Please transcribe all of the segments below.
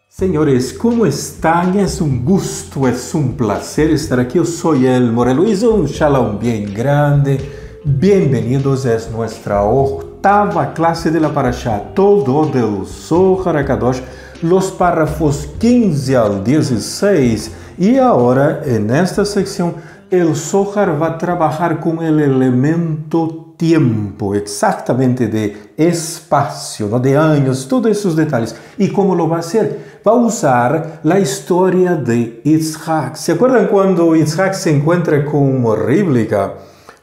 Senhores, como estão? É gusto, é placer estar aqui. Eu sou el Morelo e shalom bem grande. Bem-vindos a nossa octava classe de la Parashá, todo del Zohar HaKadosh, los párrafos 15 al 16. E agora, nesta secção, el Zohar vai trabalhar com o elemento tempo, exatamente de espaço, ¿no? De anos, todos esses detalhes. E como lo vai fazer? Vai usar a história de Yitzhak. ¿Se acuerdan quando Yitzhak se encontra com Rivka?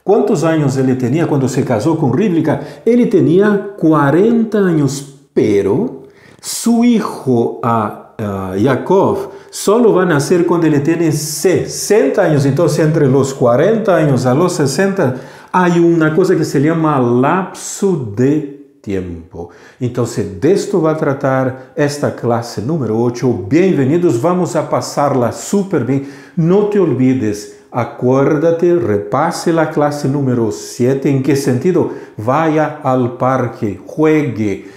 Quantos anos ele tinha quando se casou com Rivka? Ele tinha 40 anos, pero su hijo Jacob solo vai nascer quando ele tem 60 anos. Então, entre os 40 anos a los 60, há uma coisa que se chama lapso de tempo. Então, disto vai tratar esta classe número 8. Bem-vindos, vamos a passá-la super bem. Não te olvides, acuérdate, repasse a classe número 7. ¿En que sentido? Vaya al parque, juegue,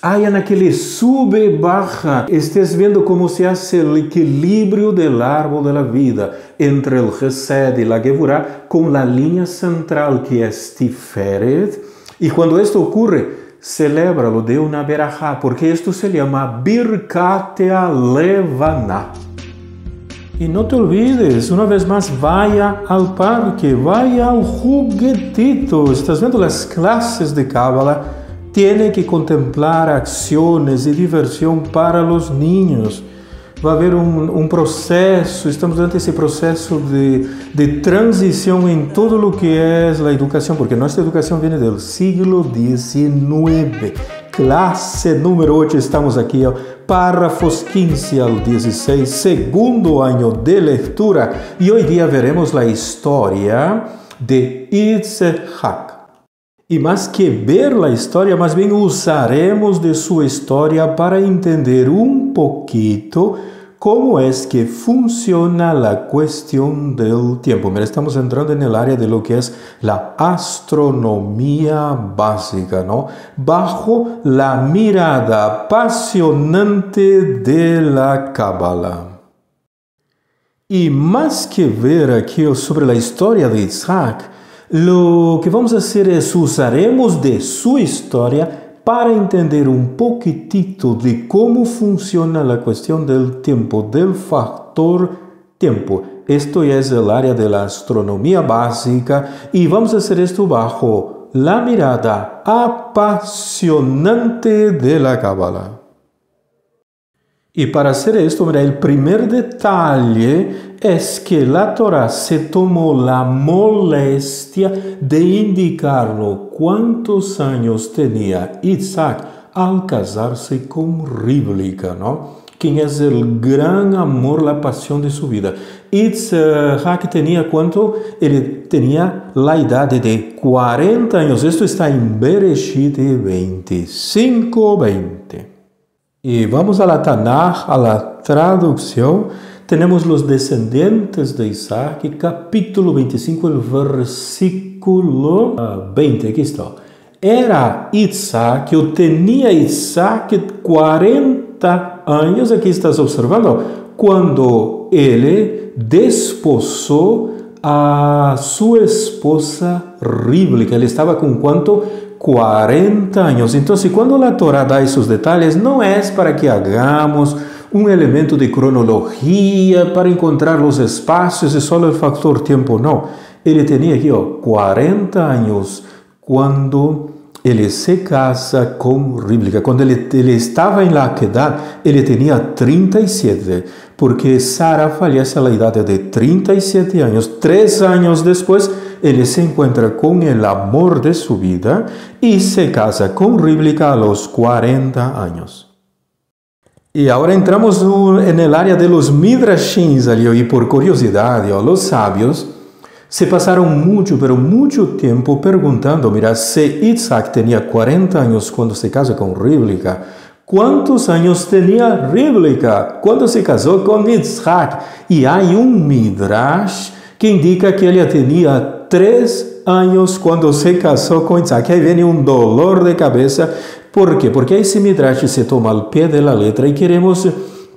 haya naquele sube, baja, estés vendo como se hace o equilíbrio del árbol de la vida entre el Gesed e la Gevurah com a linha central que é Tiferet. E quando isto ocorre, celebra-lo de uma berajá, porque isto se chama Birkat HaLevaná. E não te olvides, uma vez mais, vaya ao parque, vaya ao juguetito. Estás vendo as classes de Kabbalah? Tiene que contemplar ações e diversão para os niños. Vai haver processo, estamos durante esse processo de transição em todo o que é a educação, porque nossa educação vem do siglo XIX. Classe número 8, estamos aqui, párrafos 15 ao 16, segundo ano de leitura, e hoje dia veremos a história de Yitzhak. E mais que ver a história, mais bem usaremos de sua história para entender pouquito como é que funciona a questão do tempo. Mas estamos entrando na área de lo que é a astronomia básica, ¿no? Bajo la mirada apasionante de la Kabbalah. E mais que ver aqui sobre a história de Yitzhak, lo que vamos fazer é usaremos de sua história para entender poquitito de como funciona a questão do tempo, do fator tempo. Esto é a área da astronomia básica e vamos fazer isto bajo la mirada apasionante de la Kabbalah. E para fazer isto, mira, o primeiro detalhe é que a Torá se tomou a moléstia de indicar-nos quantos anos tinha Yitzhak ao casar-se com Rivka, não? Quem é o grande amor, a paixão de sua vida. Yitzhak tinha quanto? Ele tinha a idade de 40 anos. Isto está em Bereshit 25:20. E vamos a la Tanakh, a la tradução. Temos os descendentes de Isaac, capítulo 25, o versículo 20. Aqui está. Era Isaac, eu tinha Isaac 40 anos, aqui estás observando, quando ele desposou a sua esposa Rivka. Ele estava com quanto? 40 anos. Então, quando a Torá dá esses detalhes, não é para que hagamos elemento de cronologia para encontrar os espaços e só o fator tempo, não. Ele tinha aqui 40 anos quando ele se casa com Rivka. Quando ele estava em Lakedah, ele tinha 37, porque Sara falece à idade de 37 anos. 3 anos depois, ele se encontra com o amor de sua vida e se casa com Rivka aos 40 anos. E agora entramos na área de los midrashins ali, e por curiosidade, os sábios se passaram muito tempo perguntando, mira, se Yitzhak tinha 40 anos quando se casa com Rivka, quantos anos tinha Rivka quando se casou com Yitzhak? E há midrash que indica que ele tinha 3 anos quando se casou com Yitzhak. Aí vem dolor de cabeça. Por quê? Porque esse midrash se toma ao pé da letra e queremos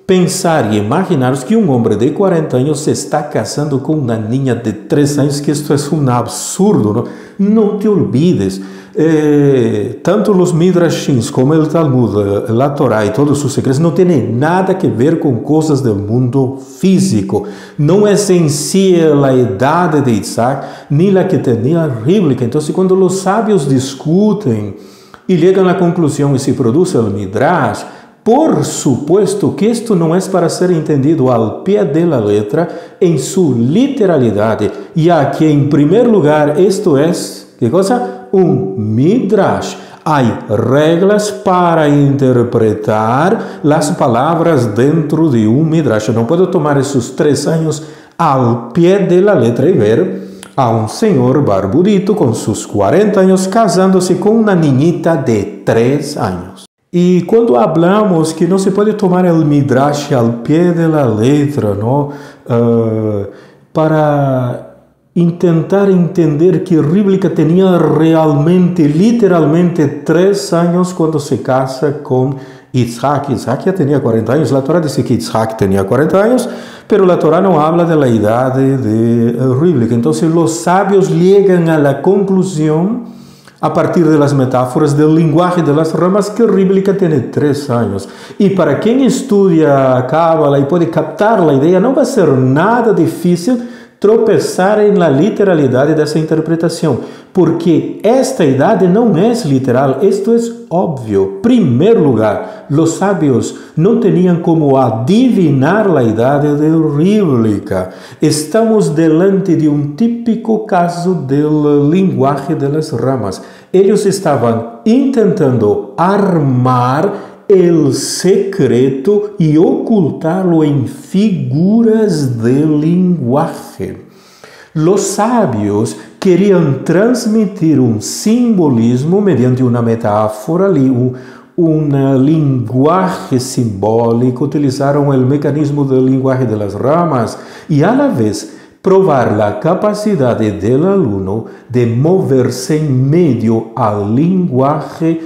pensar e imaginar que um homem de 40 anos se está casando com uma niña de 3 anos, que isto é um absurdo, não? Não te olvides, tanto os Midrashins como o Talmud, a Torá e todos os segredos não têm nada a ver com coisas do mundo físico. Não é em si a idade de Isaac, nem a que tinha Rivka. Então, quando os sábios discutem e chegam à conclusão e se produz o Midrash, por supuesto que isto não é para ser entendido ao pé da letra, em sua literalidade, já que, em primeiro lugar, isto é, que coisa? Um Midrash. Há regras para interpretar as palavras dentro de um Midrash. Eu não posso tomar esses 3 anos ao pé da letra e ver a um senhor barbudito com seus 40 anos casando-se com uma niñita de 3 anos. E quando falamos que não se pode tomar o Midrash ao pé da letra, não? Para tentar entender que Rivka tinha realmente, literalmente, 3 anos quando se casa com Isaac. Isaac já tinha 40 anos. A Torá diz que Isaac tinha 40 anos, mas a Torá não fala da idade de Rivka. Então, os sábios chegam à conclusão, a partir das metáforas do linguagem das ramas, que Rivka tem 3 anos. E para quem estuda a Cábala e pode captar a ideia, não vai ser nada difícil tropeçar na literalidade dessa interpretação, porque esta idade não é literal, isto é óbvio. Em primeiro lugar, os sábios não tinham como adivinhar a idade de Rivka. Estamos delante de um típico caso da linguagem das ramas. Eles estavam tentando armar el secreto e ocultá-lo em figuras de linguagem. Os sábios queriam transmitir um simbolismo mediante uma metáfora, uma linguagem simbólica, utilizaram o mecanismo da linguagem das ramas e, à la vez, provar a capacidade do aluno de mover-se em meio à linguagem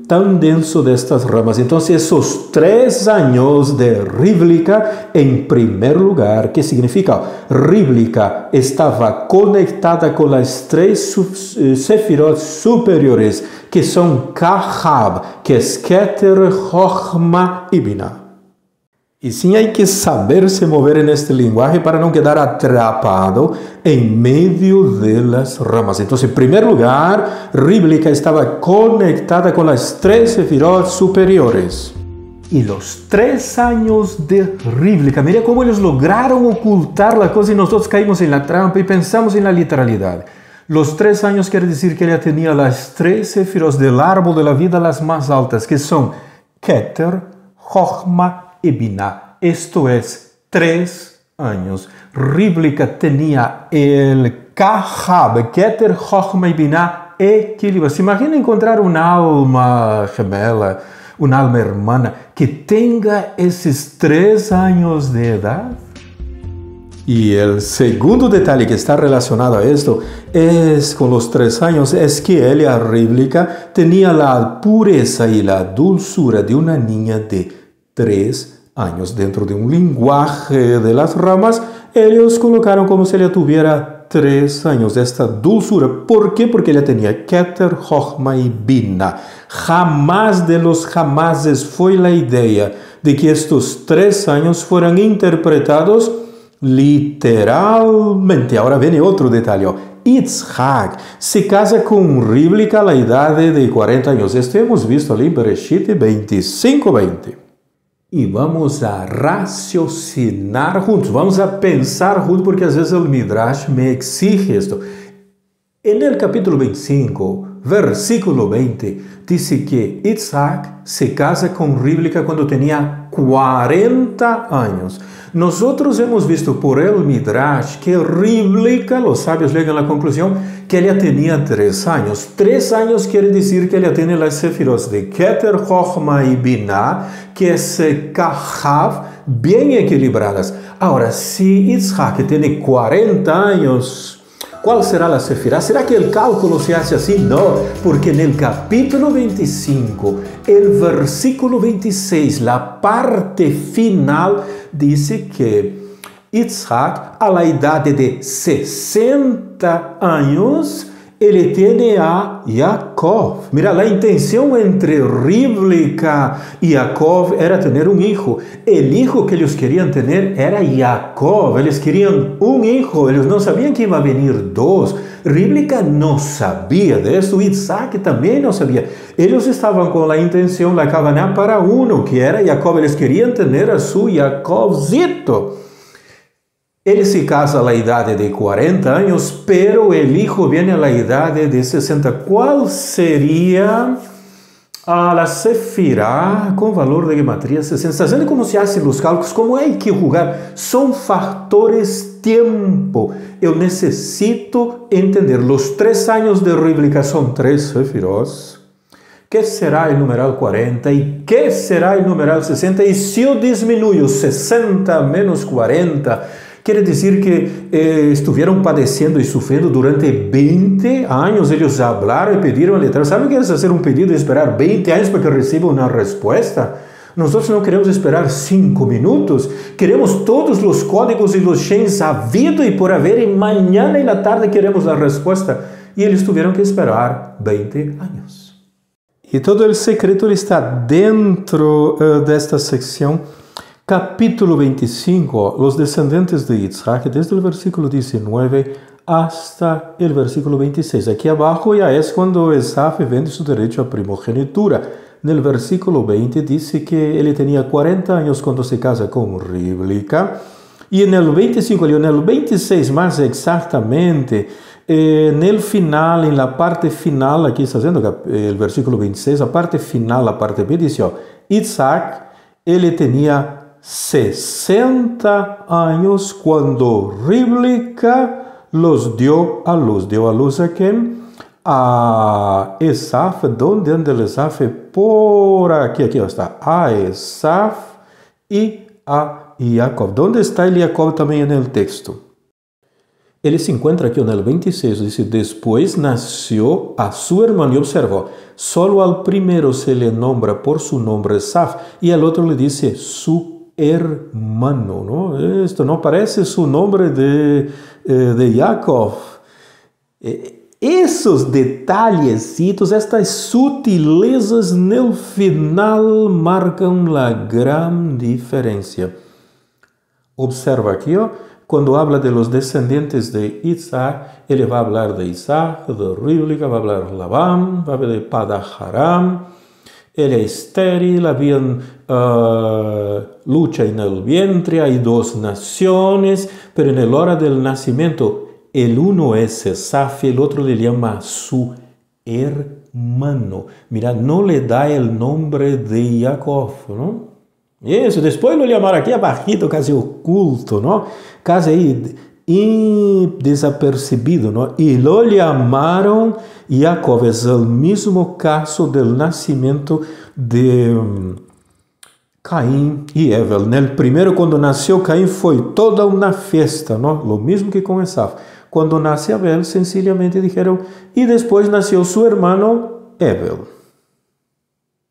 tão denso destas ramas. Então, esses 3 anos de Rivka, em primeiro lugar, que significa? Rivka estava conectada com as 3 sefirot superiores, que são Kahab, que é Keter, Chochma e Binah. E sim, há que saber se mover nesta linguagem para não quedar atrapado em meio das ramas. Então, em primeiro lugar, Rivka estava conectada com as 3 sefirot superiores. E os 3 anos de Rivka, mira como eles lograram ocultar a coisa e nós caímos na trampa e pensamos na literalidade. Os 3 anos quer dizer que ela tinha as 3 sefirot do árbol da vida, as mais altas, que são Keter, Chochma e Binah. Isto é 3 anos. Rivka tinha el Kahab, Keter, Chochma e Binah equilibrados. Se imagina encontrar uma alma gemela, uma alma irmã, que tenha esses 3 anos de idade. E o segundo detalhe que está relacionado a esto com os 3 anos é que ela, Rivka, tinha a pureza e a dulzura de uma niña de 3 anos. Dentro de linguagem de las ramas, eles colocaram como se ela tuviera 3 anos. Esta dulzura. ¿Por quê? Porque ela tinha Keter, Chochma e Binah. Jamás de los jamases foi a ideia de que estes 3 anos foram interpretados literalmente. Agora vem outro detalhe. Yitzhak se casa com Rivka à idade de 40 anos. Isto hemos visto ali em Bereshit 25:20. E vamos a raciocinar juntos, vamos a pensar juntos, porque às vezes o Midrash me exige isto. No capítulo 25, versículo 20, diz que Isaac se casa com Rivka quando tinha 40 anos. Nós hemos visto por el Midrash que Rivka, os sábios chegam à conclusão que ela tinha 3 anos. 3 anos quer dizer que ela tem as sefirot de Keter, Chochma e Binah, que é Kahab, bem equilibradas. Agora, se Isaac tem 40 anos, ¿Cuál será la sefirá? ¿Será que el cálculo se hace así? No, porque en el capítulo 25, el versículo 26, la parte final, dice que Isaac, a la edad de 60 años, ele tiene a Jacob. Mira, la intención entre Rivka y Jacob era tener un hijo. El hijo que ellos querían tener era Jacob. Ellos querían un hijo. Ellos no sabían que iba a venir dos. Rivka no sabía de eso. Isaac también no sabía. Ellos estaban con la intención, la cabana para uno, que era Jacob. Ellos querían tener a su Jacobcito. Ele se casa a la edad de 40 años, pero el hijo viene a la edad de 60. ¿Cuál sería la sefirá con valor de gematría 60? ¿Estás viendo cómo se hacen los cálculos? ¿Cómo hay que jugar? Son factores tiempo. Eu necesito entender. Los 3 años de Rivka son 3 sefirós. ¿Qué será el numeral 40? ¿Y qué será el numeral 60? Y si yo disminuyo 60 menos 40... Quiere decir que estuvieron padeciendo y sufriendo durante 20 años. Ellos hablaron y pidieron a letra. ¿Saben qué es hacer un pedido y esperar 20 años para que reciba una respuesta? Nosotros no queremos esperar 5 minutos. Queremos todos los códigos y los chains habido y por haber. Y mañana en la tarde queremos la respuesta. Y ellos tuvieron que esperar 20 años. Y todo el secreto está dentro de esta sección. Capítulo 25, los descendientes de Isaac, desde el versículo 19 hasta el versículo 26. Aquí abajo ya es cuando Esaf vende su derecho a primogenitura. En el versículo 20 dice que él tenía 40 años cuando se casa con Rivka. Y en el 25, en el 26 más exactamente, en el final, en la parte final, aquí está haciendo el versículo 26, la parte final, la parte B, dice, Isaac, él tenía 60 años cuando Rivka los dio a luz. ¿A quién? A Esaf. ¿Dónde anda el Esaf? Por aquí está. A Esaf y a Jacob. ¿Dónde está el Jacob también en el texto? Ele se encuentra aqui no 26, dice, después nació a su hermano, y observó, solo al primero se le nombra por su nombre Esaf, y al otro le dice su hermano, ¿no? Esto no parece su nombre de Jacob. Esos detallecitos, estas sutilezas en el final marcan la gran diferencia. Observa aquí, cuando habla de los descendientes de Isaac, él va a hablar de Isaac, de Rivka, va a hablar de Labán, va a hablar de Padaharam. Él es estéril, habían lucha en el vientre, hay 2 naciones, pero en la hora del nacimiento, el uno es Esaf, el otro le llama a su hermano. Mira, no le da el nombre de Jacob, ¿no? Eso, después lo llamaron aquí abajito, casi oculto, ¿no? Casi ahí desapercibido, ¿no? Y lo llamaron Jacob. Es el mismo caso del nacimiento de Caín y Abel. En el primero, cuando nació Caín, fue toda una fiesta, ¿no? Lo mismo que con Esaf. Cuando nace Abel, sencillamente dijeron, y después nació su hermano Abel.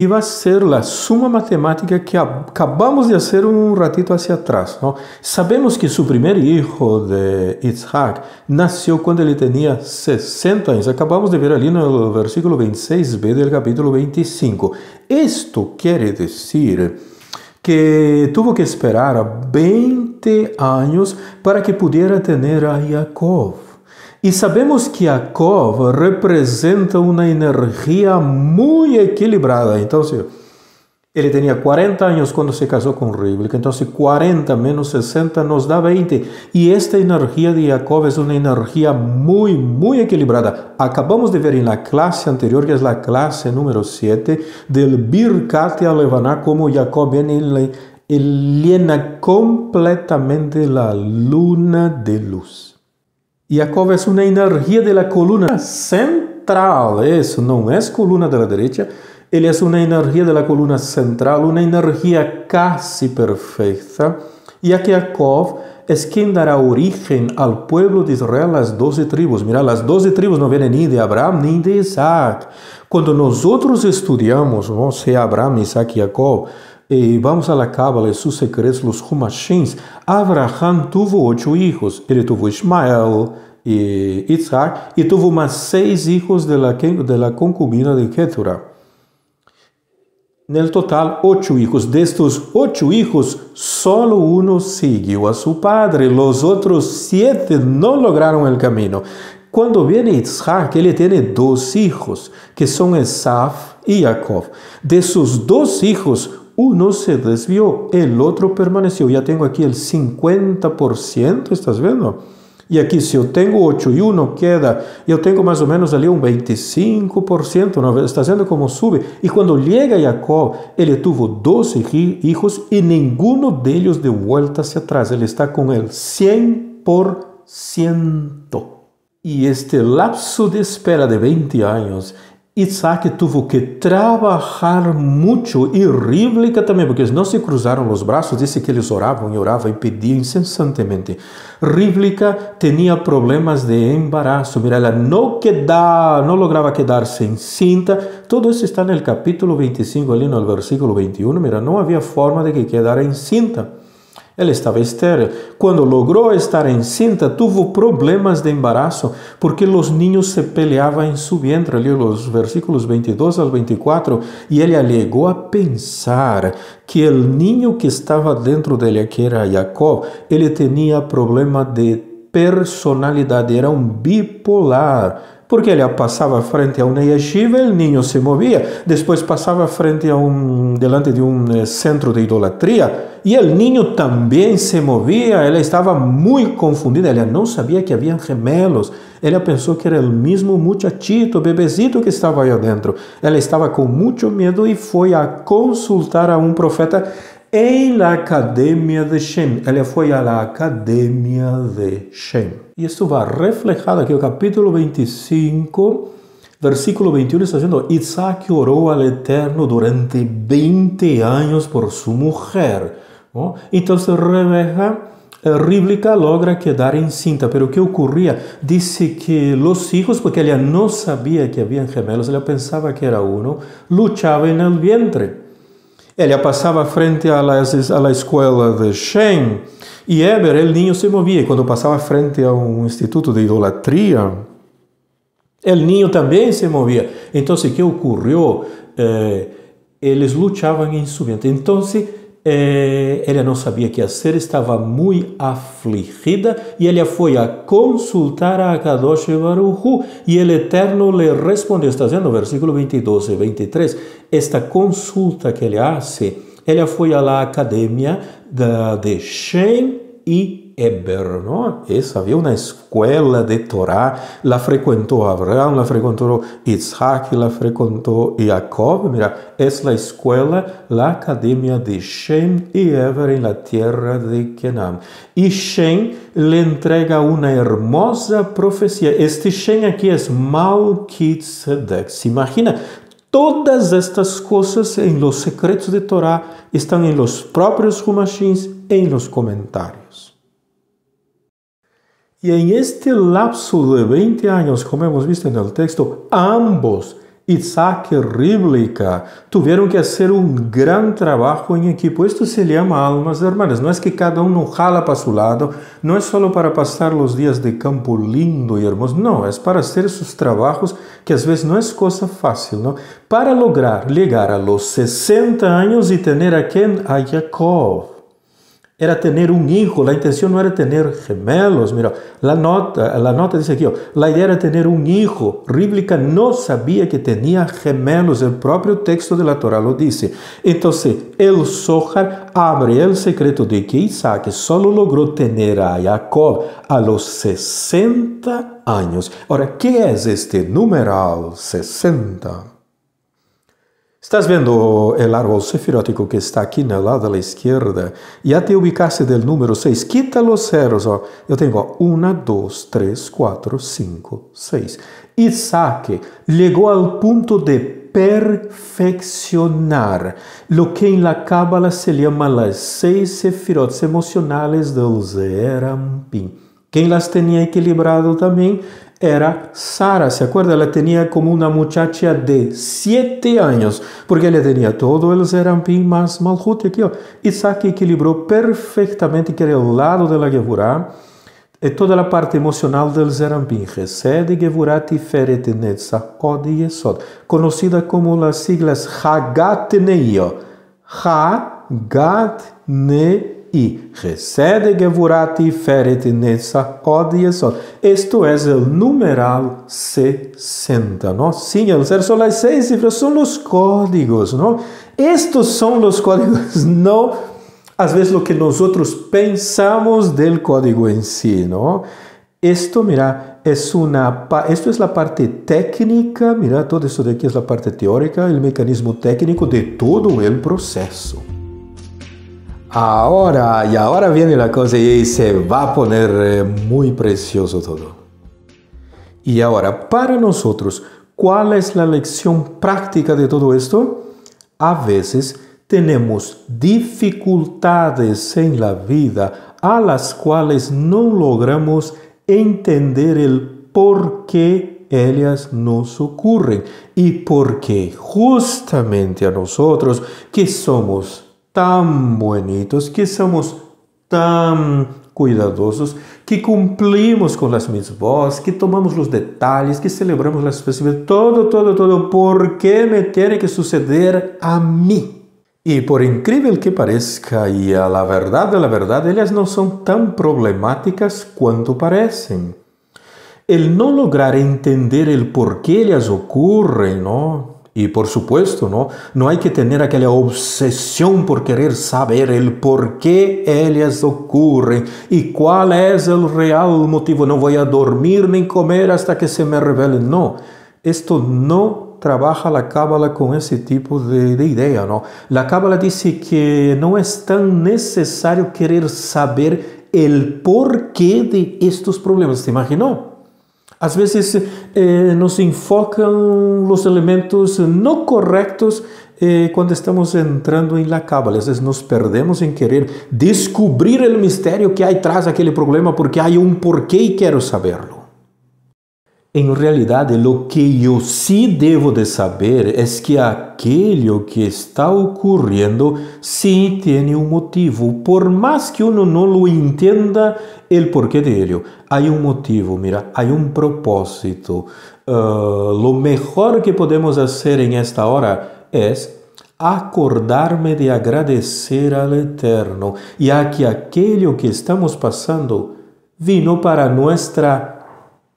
Y va a ser la suma matemática que acabamos de hacer un ratito hacia atrás, ¿no? Sabemos que su primer hijo de Isaac nació cuando él tenía 60 años. Acabamos de ver allí en el versículo 26b del capítulo 25. Esto quiere decir que tuvo que esperar 20 años para que pudiera tener a Jacob. Y sabemos que Jacob representa una energía muy equilibrada. Entonces, él tenía 40 años cuando se casó con Rivka. Entonces, 40 menos 60 nos da 20. Y esta energía de Jacob es una energía muy, muy equilibrada. Acabamos de ver en la clase anterior, que es la clase número 7, del Birkat Levaná, como Jacob viene y llena completamente la luna de luz. Jacob es una energía de la columna central, eso no es columna de la derecha, él es una energía de la columna central, una energía casi perfecta, ya que Jacob es quien dará origen al pueblo de Israel, las 12 tribus. Mira, las 12 tribus no vienen ni de Abraham ni de Isaac. Cuando nosotros estudiamos, ¿no?, sea Abraham, Isaac y Jacob, vamos a la Cábala y sus secretos, los Humashins, Abraham tuvo 8 hijos. Él tuvo Ismael y Isaac, y tuvo más 6 hijos de la concubina de Ketura. En el total, 8 hijos. De estos 8 hijos, solo uno siguió a su padre. Los otros 7 no lograron el camino. Cuando viene Isaac, él tiene 2 hijos, que son Esaf y Jacob. De sus 2 hijos, uno se desvió, el otro permaneció. Ya tengo aquí el 50%, ¿estás viendo? Y aquí si yo tengo 8 y 1 queda, yo tengo más o menos ali un 25%, ¿no? Está haciendo como sube. Y cuando llega Jacob, él tuvo 12 hijos y ninguno de ellos de vuelta hacia atrás. Él está con el 100%. Y este lapso de espera de 20 años, Isaac tuvo que trabajar mucho, y Rivka también, porque no se cruzaron los brazos. Dice que ellos oraban y pedían incesantemente. Rivka tenía problemas de embarazo. Mira, ella no lograba quedarse encinta. Todo eso está en el capítulo 25, ali en el versículo 21. Mira, no había forma de que quedara encinta. Él estaba estéril. Cuando logró estar encinta, tuvo problemas de embarazo, porque los niños se peleaban en su vientre. Leo los versículos 22 al 24, y ella llegó a pensar que el niño que estaba dentro de ella, que era Jacob, él tenía problemas de personalidad, era un bipolar. Porque ella pasaba frente a una yeshiva, el niño se movía. Después pasaba delante de un centro de idolatría, y el niño también se movía. Ella estaba muy confundida. Ella no sabía que habían gemelos. Ella pensó que era el mismo muchachito, bebecito que estaba ahí adentro. Ella estaba con mucho miedo y fue a consultar a un profeta en la academia de Shem. Ella fue a la academia de Shem. Y esto va reflejado aquí en el capítulo 25, versículo 21, está diciendo: Isaac oró al Eterno durante 20 años por su mujer, ¿no? Entonces Rivka logra quedar encinta. Pero ¿qué ocurría? Dice que los hijos, porque ella no sabía que habían gemelos, ella pensaba que era uno, luchaba en el vientre. Ella pasaba frente a la escuela de Shem, y Eber, el niño se movía. Y cuando pasaba frente a un instituto de idolatría, el niño también se movía. Entonces, ¿qué ocurrió? Ellos luchaban en su vientre. Entonces, ella no sabía qué hacer, estaba muy afligida, y ella fue a consultar a Kadosh Baruch Hu, y el Eterno le respondió. Está haciendo versículo 22 y 23. Esta consulta que ella hace, ella fue a la academia de Shem y Eber, ¿no? Había una escuela de Torah. La frecuentó Abraham, la frecuentó Isaac, la frecuentó Jacob. Mira, es la escuela, la academia de Shem y Eber en la tierra de Canaán. Y Shem le entrega una hermosa profecía. Este Shem aquí es Malkitzedek. ¿Se imagina? Todas estas cosas en los secretos de Torah están en los propios Humashins, en los comentarios. Y en este lapso de 20 años, como hemos visto en el texto, ambos, Isaac y Rivka, tuvieron que hacer un gran trabajo en equipo. Esto se llama almas hermanas. No es que cada uno jala para su lado, no es solo para pasar los días de campo lindo y hermoso, no, es para hacer esos trabajos que a veces no es cosa fácil, ¿no? Para lograr llegar a los 60 años y tener a Jacob. Era tener un hijo. La intención no era tener gemelos. Mira, la nota dice aquí, la idea era tener un hijo. Rivka no sabía que tenía gemelos. El propio texto de la Torah lo dice. Entonces, el Zohar abre el secreto de que Isaac solo logró tener a Jacob a los 60 años. Ahora, ¿qué es este numeral 60? Estás viendo el árbol sefirótico que está aquí en el lado de la izquierda. Ya te ubicaste del número 6. Quita los ceros. Yo tengo 1, 2, 3, 4, 5, 6. Isaac llegó al punto de perfeccionar lo que en la Cábala se llama las 6 sefirot emocionales del Zeer Anpin. Quien las tenía equilibrado también era Sara. ¿Se acuerda? La tenía como una muchacha de 7 años, porque ella tenía todo el Zeer Anpin más Malhut. Isaac equilibró perfectamente, que era el lado de la Gevurah, toda la parte emocional del Zeer Anpin, Chesed, Gevurah, Tiferet, Netzach, Od y Yesod, conocida como las siglas Hagat Neio. Hagat Neio. Chesed, Gevurah, Tiferet, Netzach, Od y Yesod. Esto es el numeral 60, ¿no? Sí, el ser son las 6 cifras, son los códigos, ¿no? Estos son los códigos, no às vezes lo que nosotros pensamos del código en sí, ¿no? Esto, mira, esto es la parte técnica, mira, todo eso de aquí es la parte teórica, el mecanismo técnico de todo el proceso. Ahora viene la cosa y se va a poner muy precioso todo. Y ahora, para nosotros, ¿cuál es la lección práctica de todo esto? A veces tenemos dificultades en la vida a las cuales no logramos entender el por qué ellas nos ocurren y por qué justamente a nosotros que somos tan bonitos, que somos tan cuidadosos, que cumplimos con las mitzvot, que tomamos los detalles, que celebramos las festividades, todo, ¿por qué me tiene que suceder a mí? Y por increíble que parezca, y a la verdad, ellas no son tan problemáticas cuanto parecen. El no lograr entender el por qué ellas ocurren, ¿no? Y por supuesto, no hay que tener aquella obsesión por querer saber el por qué ellas ocurren y cuál es el real motivo. No voy a dormir ni comer hasta que se me revelen. No, esto no trabaja la Cábala con ese tipo de idea, ¿no? La Cábala dice que no es tan necesario querer saber el porqué de estos problemas. ¿Te imaginó? A veces nos enfocan los elementos no correctos cuando estamos entrando en la Cábala. A veces nos perdemos en querer descubrir el misterio que hay tras aquel problema porque hay un porqué y quiero saberlo. En realidad, lo que yo sí debo de saber es que aquello que está ocurriendo sí tiene un motivo. Por más que uno no lo entienda el porqué de ello, hay un motivo, mira, hay un propósito. Lo mejor que podemos hacer en esta hora es acordarme de agradecer al Eterno, ya que aquello que estamos pasando vino para nuestra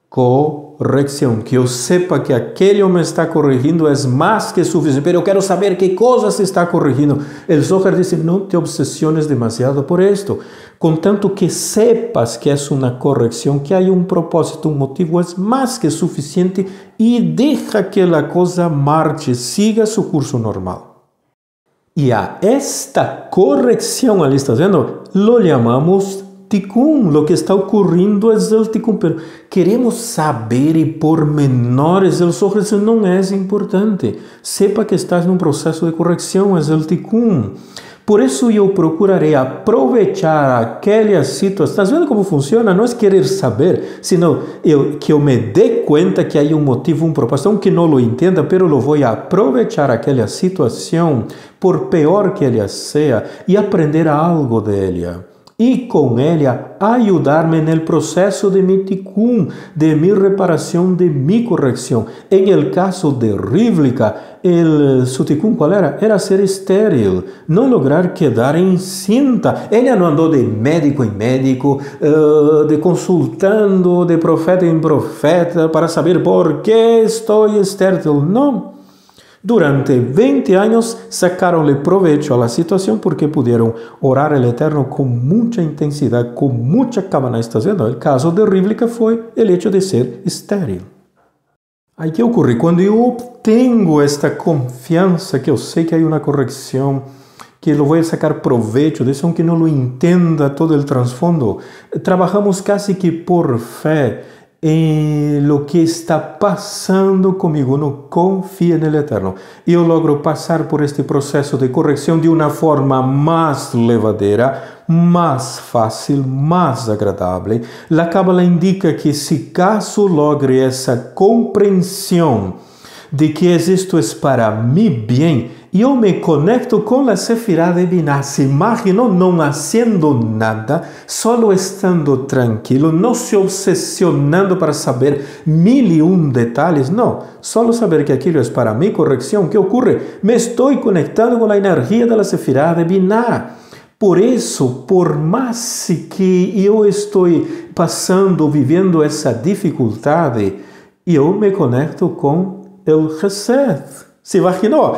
corrección, que yo sepa que aquello me está corrigiendo es más que suficiente, pero quiero saber qué cosas se está corrigiendo. El Zohar dice, no te obsesiones demasiado por esto, con tanto que sepas que es una corrección, que hay un propósito, un motivo, es más que suficiente y deja que la cosa marche, siga su curso normal. Y a esta corrección, ¿ali estás viendo? Lo llamamos Tikkun. Lo que está ocurriendo es el Tikkun, pero queremos saber y pormenores. El Zohar no es importante. Sepa que estás en un proceso de corrección, es el Tikkun. Por eso yo procuraré aprovechar aquella situación. ¿Estás viendo cómo funciona? No es querer saber, sino que yo me dé cuenta que hay un motivo, un propósito, aunque no lo entienda, pero lo voy a aprovechar aquella situación, por peor que ella sea, y aprender algo de ella. Y con ella ayudarme en el proceso de mi tikkun, de mi reparación, de mi corrección. En el caso de Rivka, su tikkun, ¿cuál era? Era ser estéril, no lograr quedar encinta. Ella no andó de médico en médico, de consultando de profeta en profeta para saber por qué estoy estéril. No. Durante 20 años sacaronle provecho a la situación porque pudieron orar al Eterno con mucha intensidad, con mucha cabana. ¿Estás viendo? El caso de Rivka fue el hecho de ser estéril. Aí que ocurre? Cuando yo obtengo esta confianza, que yo sé que hay una corrección, que lo voy a sacar provecho de eso, aunque no lo entienda todo el trasfondo, trabajamos casi que por fe. en lo que está pasando conmigo, uno confía en el Eterno. Yo logro pasar por este proceso de corrección de una forma más levadera, más fácil, más agradable. La Cábala indica que si caso logre esa comprensión de que esto es para mi bien, yo me conecto con la Sefirá de Binah. Se imaginó no haciendo nada, solo estando tranquilo, no se obsesionando para saber 1001 detalles, no, solo saber que aquello es para mi corrección. ¿Qué ocurre? Me estoy conectando con la energía de la Sefirá de Binah. Por eso, por más que yo estoy pasando, viviendo esa dificultad, yo me conecto con el Chesed. ¿Se imaginó?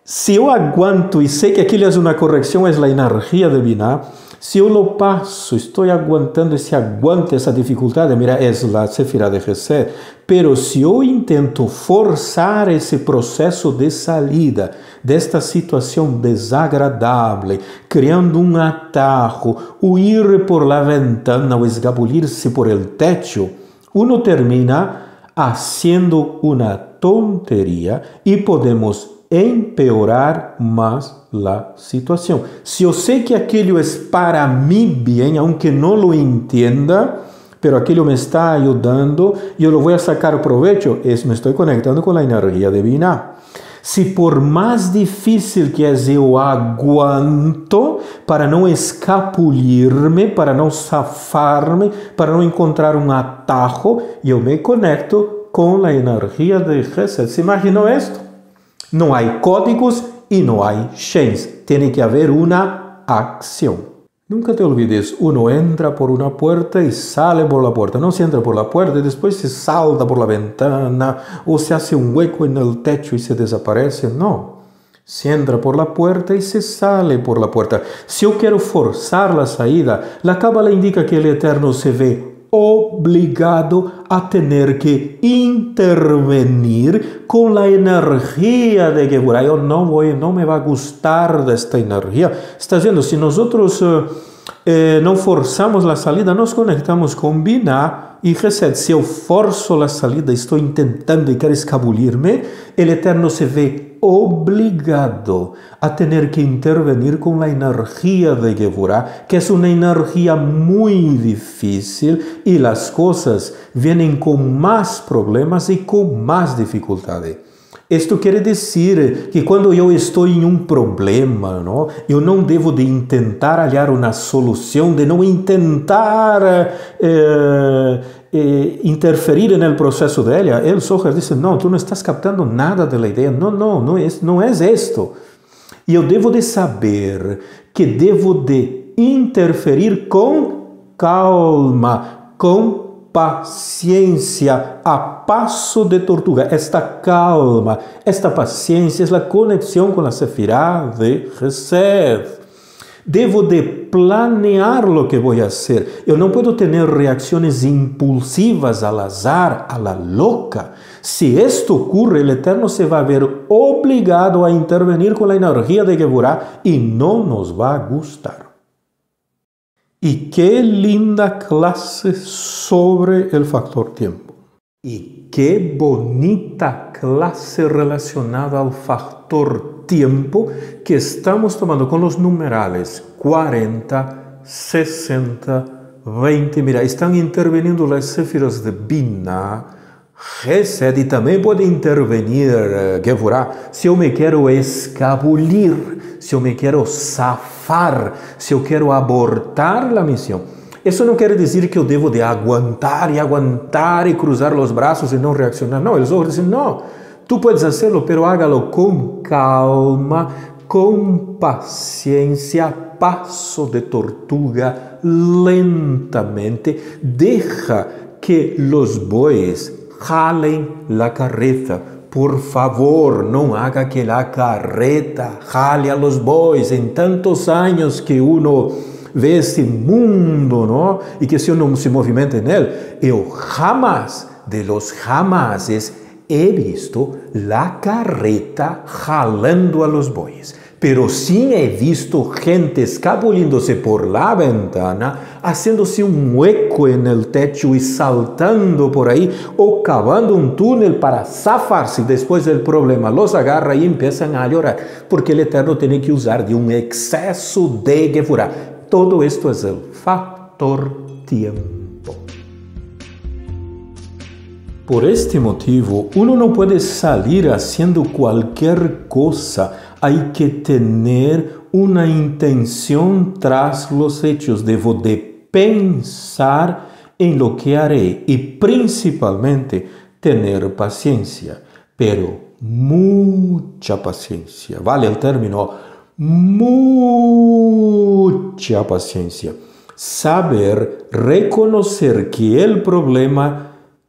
Si yo aguanto y sé que aquello es una corrección, es la energía de Binah, si yo lo paso, estoy aguantando ese aguante, esa dificultad, mira, es la Sefirá de Chesed. Pero si yo intento forzar ese proceso de salida de esta situación desagradable, creando un atajo, huir por la ventana o escabullirse por el techo, uno termina haciendo una tontería y podemos empeorar más la situación. Si yo sé que aquello es para mi bien, aunque no lo entienda, pero aquello me está ayudando, yo lo voy a sacar provecho, me estoy conectando con la energía de Binah. Si por más difícil que es, yo aguanto para no escapullirme, para no zafarme, para no encontrar un atajo, yo me conecto con la energía de Chesed. ¿Se imaginó esto? No hay códigos y no hay shades. Tiene que haber una acción. Nunca te olvides, uno entra por una puerta y sale por la puerta. No se entra por la puerta y después se salta por la ventana o se hace un hueco en el techo y se desaparece. No. Se entra por la puerta y se sale por la puerta. Si yo quiero forzar la salida, la Cábala indica que el Eterno se ve obligado a tener que intervenir con la energía de Geburah. Yo no me va a gustar de esta energía. Está diciendo, si nosotros no forzamos la salida, nos conectamos con Binah y Chesed. Si yo forzo la salida, estoy intentando y quiero escabullirme, el Eterno se ve obligado a tener que intervenir con la energía de Geburah, que es una energía muy difícil y las cosas vienen con más problemas y con más dificultades. Esto quiere decir que cuando yo estoy en un problema, ¿no? Yo no debo de intentar hallar una solución, de no intentar interferir en el proceso de ella. El Zohar dice, no, tú no estás captando nada de la idea. No es esto. Yo debo de saber que debo de interferir con calma, con paciencia, a paso de tortuga. Esta calma, esta paciencia es la conexión con la Sefirá de Chesed. Debo de planear lo que voy a hacer. Yo no puedo tener reacciones impulsivas al azar, a la loca. Si esto ocurre, el Eterno se va a ver obligado a intervenir con la energía de Geburah y no nos va a gustar. Y qué linda clase sobre el factor tiempo. Y qué bonita clase relacionada al factor tiempo que estamos tomando con los numerales 40, 60, 20. Mira, están interviniendo las sefiras de Binah, Chesed, y también puede intervenir Geburah. Si yo me quiero escabullir, si yo me quiero zafar, si yo quiero abortar la misión. Eso no quiere decir que yo debo de aguantar y cruzar los brazos y no reaccionar. No, el Zohar dice, no, tú puedes hacerlo, pero hágalo con calma, con paciencia, paso de tortuga, lentamente. Deja que los bueyes jalen la carreta. Por favor, no haga que la carreta jale a los bueyes. En tantos años que uno ve este mundo, ¿no? Y que si uno se movimenta en él, yo jamás, de los jamases, he visto la carreta jalando a los bueyes. Pero sí he visto gente escabulliéndose por la ventana, haciéndose un hueco en el techo y saltando por ahí, o cavando un túnel para zafarse después del problema. Los agarra y empiezan a llorar, porque el Eterno tiene que usar de un exceso de Gevurah. Todo esto es el factor tiempo. Por este motivo, uno no puede salir haciendo cualquier cosa. Hay que tener una intención tras los hechos. Debo de pensar en lo que haré y principalmente tener paciencia, pero mucha paciencia. Vale el término, mucha paciencia. Saber reconocer que el problema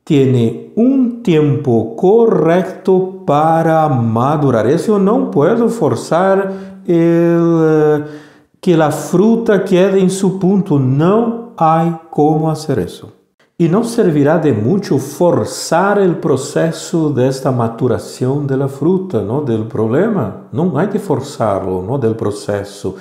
tiene un tiempo correcto para madurar. Eso no puedo forzar que la fruta quede en su punto. No hay cómo hacer eso. Y no servirá de mucho forzar el proceso de esta maturación de la fruta, ¿no? Del problema. No hay que forzarlo, ¿no? Del proceso.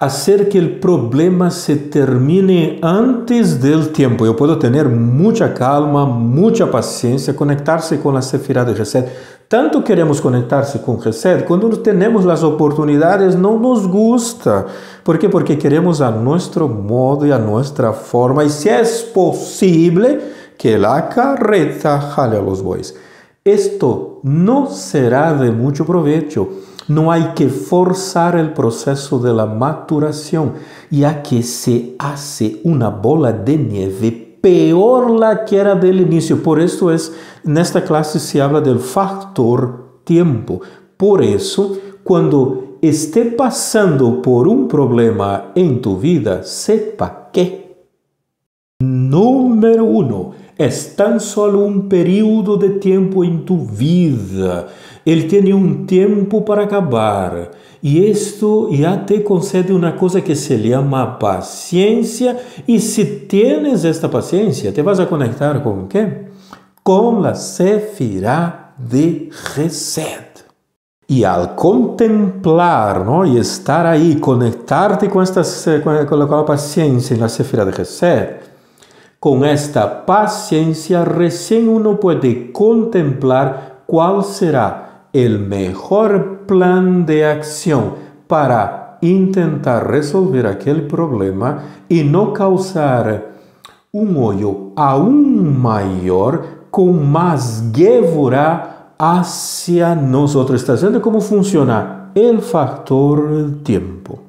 Hacer que el problema se termine antes del tiempo. Yo puedo tener mucha calma, mucha paciencia, conectarse con la Sefirá de Gesed. Tanto queremos conectarse con Gesed, cuando tenemos las oportunidades no nos gusta. ¿Por qué? Porque queremos a nuestro modo y a nuestra forma. Y si es posible, que la carreta jale a los bueyes. Esto no será de mucho provecho. No hay que forzar el proceso de la maturación, ya que se hace una bola de nieve peor la que era del inicio. Por eso en esta clase se habla del factor tiempo. Por eso, cuando esté pasando por un problema en tu vida, sepa que, número 1, es tan solo un periodo de tiempo en tu vida. Él tiene un tiempo para acabar. Y esto ya te concede una cosa que se llama paciencia. Y si tienes esta paciencia, te vas a conectar ¿con qué? Con la Sefirá de Gesed. Y al contemplar, ¿no? Y estar ahí, conectarte con la paciencia en la Sefirá de Gesed, con esta paciencia recién uno puede contemplar cuál será el mejor plan de acción para intentar resolver aquel problema y no causar un hoyo aún mayor con más Gevurah hacia nosotros. ¿Estás viendo cómo funciona el factor tiempo?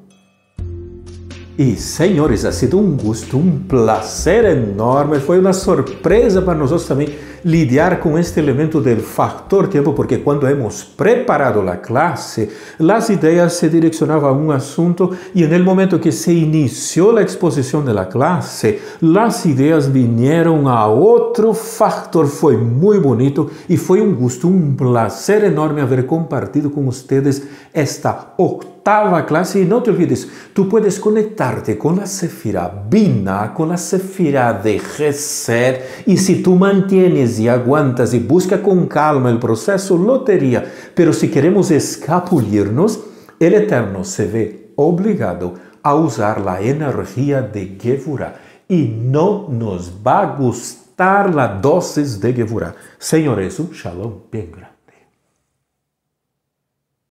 Y señores, ha sido un gusto, un placer enorme. Fue una sorpresa para nosotros también lidiar con este elemento del factor tiempo, porque cuando hemos preparado la clase, las ideas se direccionaban a un asunto y en el momento que se inició la exposición de la clase, las ideas vinieron a otro factor. Fue muy bonito y fue un gusto, un placer enorme haber compartido con ustedes esta octava clase. Y no te olvides, tú puedes conectarte con la Sefirá Binah, con la Sefirá de Gesed, y si tú mantienes y aguantas y busca con calma el proceso, lotería. Pero si queremos escabullirnos, el Eterno se ve obligado a usar la energía de Gevurah y no nos va a gustar la dosis de Gevurah. Señores, un shalom bien grande.